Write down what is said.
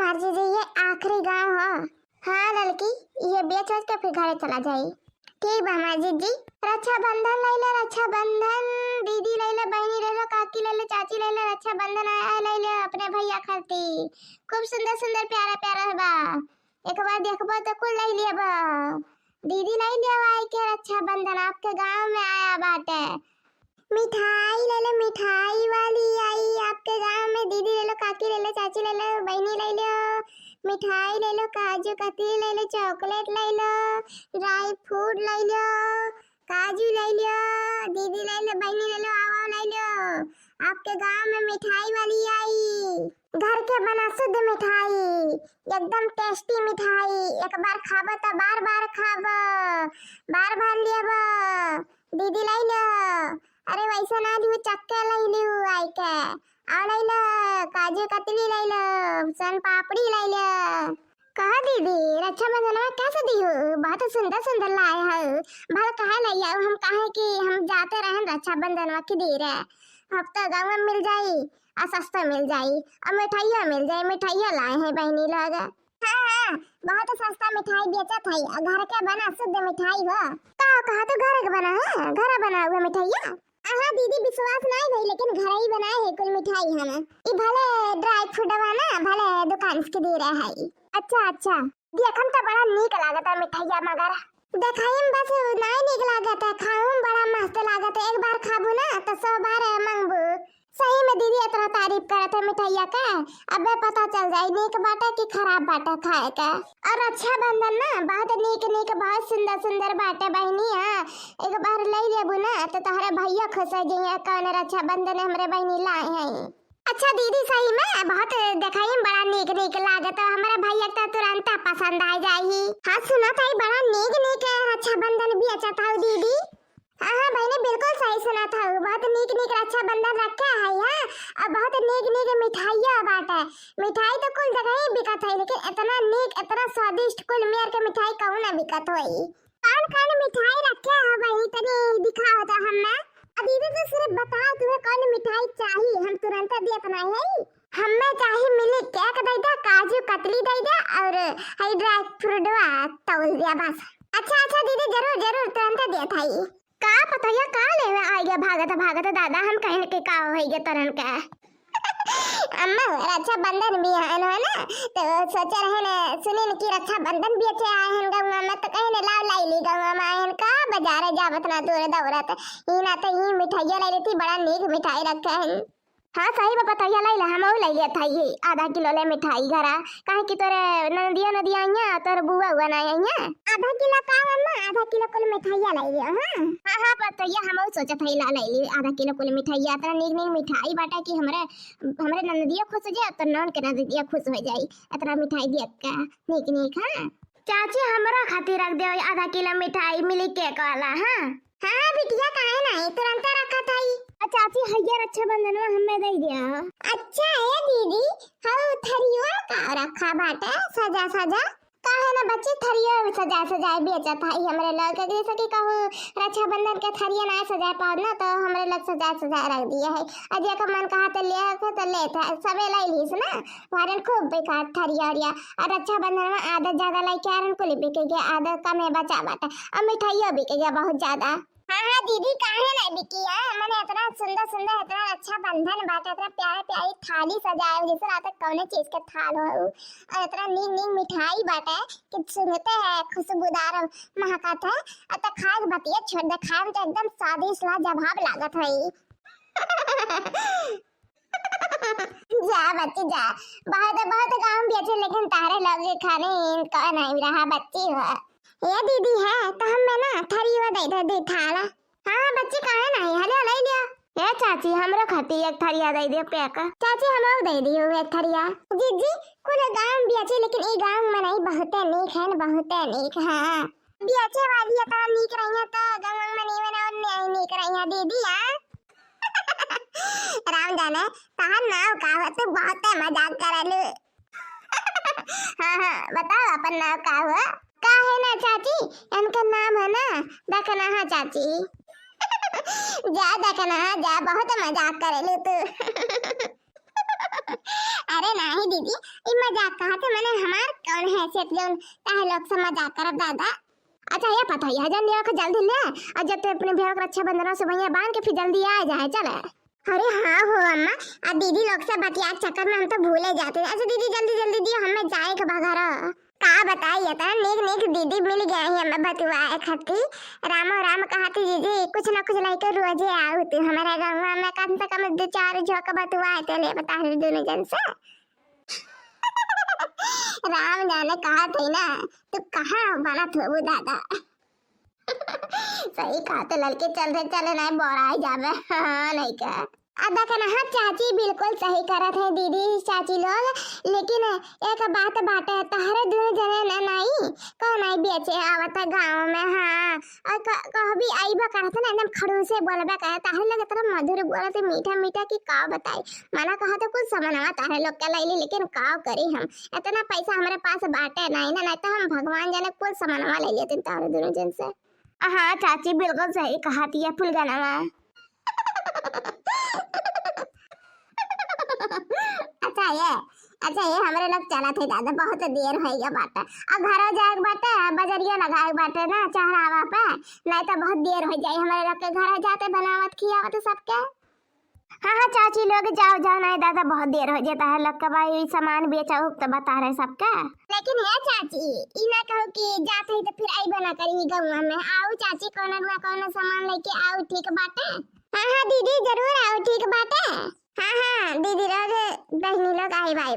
हाँ जीजी ये आखिरी गांव है। हाँ लड़की ये बेच के फिर घरे चला जाई। ठीक बा हमार जीजी। रक्षाबंधन लैले रक्षाबंधन, दीदी लैले, बहनी लैले, काकी लैले, चाची लैले, रक्षाबंधन आया लैले अपने भैया खाती। खूब सुंदर सुंदर प्यारा प्यारा है बा। एक बार देखबो तो कुल ले लिया बा। दीदी लाई लिया आई के रक्षाबंधन आपके गांव में आया बाटे। मिठाई ले लो, मिठाई वाली आई आपके गांव में। दीदी ले लो, काकी ले लो, चाची ले लो, बहनी ले लो। मिठाई ले लो, काजू कतली ले लो, चॉकलेट ले लो, ड्राई फ्रूट ले लो, काजू ले लो, दीदी ले लो, बहनी ले लो, आवा ले लो। आपके गांव में मिठाई वाली आई। घर के बना शुद्ध मिठाई, एकदम टेस्टी मिठाई। एक बार खाबो तो बार बार खाबो, बार बार लियाबो। दीदी ले लो। अरे वैसे ना लियो, चक्के ले लियो आई के। और ले लो काजू कतली ले लो, सन पापड़ी ले लो। कहा दीदी रक्षाबंधन में कैसे दी हो? बहुत सुंदर सुंदर लाए हो। भले कहे ले आओ, हम कहे कि हम जाते रहे रक्षाबंधन में कि दे रहे। हफ्ता गाँव में मिल जाई और सस्ता मिल जाई और मिठाइयाँ मिल जाए। मिठाइयाँ लाए हैं बहनी लोग। हाँ बहुत सस्ता मिठाई बेचत है। घर के बना शुद्ध मिठाई हो। कहा तो घर के बना है, घर बना हुआ मिठाइयाँ। हाँ दीदी विश्वास नहीं भाई, लेकिन घर ही बनाए है कुल मिठाई है ना। ये भले ड्राई फ्रूट वाला भले दुकान के दे रहा है। अच्छा अच्छा देखम तो बड़ा नीक लागत है मिठाइया, मगर देखाई में बस नहीं नीक लागत है, खाऊं बड़ा मस्त लागत है। एक बार खाबू ना तो 100 बार मांगबू। सही में दीदी इतना तारीफ करत है मिठाइया का, अबे पता चल जाए नीक बाटा कि खराब बाटा खाए का। और रक्षाबंधन ना बहुत नीक नीक बहुत सुंदर सुंदर बाटे बहनी। हाँ एक बार ले लेबू ना तो तोहरे भैया खुश हो जाइए, कौन रक्षाबंधन हमरे बहनी लाए हैं। अच्छा दीदी सही में बहुत देखाई में बड़ा नीक नीक लागत है, हमारे भैया तो तुरंत पसंद आ जाई। हाँ सुना था बड़ा नीक नीक रक्षाबंधन भी अच्छा था दीदी। हाँ बहने बिल्कुल सही सुना था, बहुत नीक नीक रक्षाबंधन रखे है। हाँ और बहुत नीक नीक मिठाइयाँ बाटे। मिठाई तो कुल जगह ही बिकत है, लेकिन इतना नीक इतना स्वादिष्ट कुल मेर के मिठाई कहूँ ना बिकत होई। कौन कौन मिठाई रखे है बहनी तनी दिखाओ तो हमें। दीदी तो सिर्फ बताओ तुम्हें कौन मिठाई चाहिए, हम तुरंत देत नहीं है। हमें चाहिए मिली केक दे दे, काजू कतली दे दे और हाई ड्राई फ्रूट तौल दिया बस। अच्छा अच्छा दीदी जरूर जरूर तुरंत देत है। का पता या का लेवे आ गया भागत भागत दादा, हम कहीं के का हो गया तरन का। अम्मा रक्षाबंधन भी है ना, तो सोच रहे ने सुने कि रक्षाबंधन भी अच्छे आए हैं गाँव में, तो कहीं ने लाव लाई ली गाँव में आए हैं का बाजार जावत ना दूर दौड़त ही ना, तो ही मिठाइयाँ लाई लेती, बड़ा नीक मिठाई रखा है। हाँ सही में बताइए लाई ला, हम ले लिया था ये आधा किलो ले मिठाई घरा, काहे कि तोरे नदिया नदिया आइया तोरे बुआ हुआ ना आइया। आधा किलो का अम्मा, आधा किलो कुल मिठाइयाँ लाई लिया। हाँ हाँ बताइए, हम सोचा था ला लाई ली आधा किलो कुल मिठाइयाँ। इतना नीक नीक मिठाई बाटा कि हमरे नदिया खुश हो जाए तो नौन के नदिया खुश हो जाए। इतना मिठाई दिया का नीक नीक। हाँ चाची हमरा खातिर रख दे आधा किलो मिठाई मिली केक वाला। हाँ हाँ बिटिया काहे नहीं तुरंत रखा था। चाची हैया रक्षाबंधन में हमें दे दिया। अच्छा है दीदी, हाँ थरिया का रखा बाटे सजा सजा, काहे ना बच्चे थरिया सजा सजा बेचा था हमरे लोग। जैसे कि कहूँ रक्षाबंधन के थरिया ना सजा पाओ ना, तो हमरे लोग सजा सजा रख दिया है। अजय का मन कहा तो ले था सबे लाई लीस ना, वारन खूब बेकार थरिया उरिया। और रक्षाबंधन में आधा ज्यादा लाई के आरन को बिके गया, आधा कम है बचा बाटा, और मिठाइयाँ बिके गया बहुत ज्यादा। हाँ हाँ दीदी काहे नहीं बिकी है, मैंने इतना सुंदर सुंदर इतना अच्छा बंधन बाटा, इतना प्यारी प्यारी थाली सजाए जैसे रात कौन चीज का थाल हो, और इतना नीक नीक मिठाई बाटा कि सुनते हैं खुशबूदार महकत है। अतः खाए बतिया छोड़ दे, खाए में तो एकदम स्वादिष्ट लाजवाब लागत है। जा बच्ची जा, बहुत बहुत गाँव भी अच्छे, लेकिन तारे लोग खाने का नहीं रहा बच्ची हुआ। ये दीदी है तो हमें ना थरिया दे दे थाला। हाँ बच्ची काहे नहीं हले ले लिया। ये चाची हमरा खाती एक थरिया दे दे पैक। चाची हम दे दियो एक थरिया। जीजी कुल गांव भी अच्छे, लेकिन ई गांव में नहीं बहुत नीक है, बहुत नीक है भी अच्छे वाली है तो नीक रही है, तो गांव में नहीं बना और नहीं नीक रही है दीदी। हां राम जाने तार नाव का हो, तू बहुत मजाक करलू। हां बताओ अपन नाव का हुआ का है ना चाची, इनका नाम है ना देखना। हाँ चाची जा देखना जा, बहुत मजाक करे तू। अरे नहीं दीदी, ई मजाक कहा थे मैंने, हमार कौन हैसियत जोन ताहे लोग से मजाक करब दादा। अच्छा ये पता है जल्दी आके जल्दी ले, और जब तो अपने भैया को रक्षाबंधन से भैया बांध के फिर जल्दी आ जाए चले। अरे हाँ हो अम्मा, आ दीदी लोग से बतिया के चक्कर में हम तो भूले जाते हैं। अच्छा दीदी जल्दी जल्दी दियो, हमें जाए के बघर का बताइए था, नेक नेक दीदी मिल गए हैं हमें बतुआए खाती। राम राम कहती दीदी कुछ न कुछ लेकर रोजे आओ तू हमारे गाँव में, कम से कम 2-4 झोंका बतुआए थे ले बता रहे दोनों जन से। राम जाने कहा थे ना, तू कहाँ बना थो दादा। सही कहा तो लड़के चल रहे चले नहीं बोरा जावे। हाँ नहीं क्या अदा का हाँ चाची बिल्कुल सही करत है दीदी चाची लोग, लेकिन एक बात बाटे तहरे दोनों जने न नहीं को नहीं बेचे आवता गांव में। हाँ और कह भी आईबा करत ना एकदम खड़ूसे बोलबे करे, तारे लगे तरह मधुर बोलते मीठा मीठा की का बताई। मना कहा तो कुछ समझना तारे लोग के लैली, लेकिन का करी हम, इतना पैसा हमारे पास बाटे नहीं ना, नहीं तो हम भगवान जाने कुछ समझवा ले लेते तारे दोनों जन से। हाँ चाची बिल्कुल सही कहा थी ये फुलगनवा। अच्छा ये हमारे लोग चला थे दादा, बहुत देर हो गया बाटे, अब घर जाए बाटे, बजरिया लगाए बाटे ना चढ़ावा पे, नहीं तो बहुत देर हो जाए हमारे लोग के घर जाते बनावत खियावत सबके। हाँ चाची लोग जाओ जाओ, नहीं दादा बहुत देर हो जाता है लोग का भाई सामान बेचा तो बता रहे सबका। लेकिन है चाची ई ना कहो कि जाते ही तो फिर आई बना करी गाँव में, आओ चाची कौन सामान लेके आओ ठीक बाटे। हाँ दीदी जरूर आओ ठीक बाटे। हाँ दीदी लोग बहनी लोग आई भाई।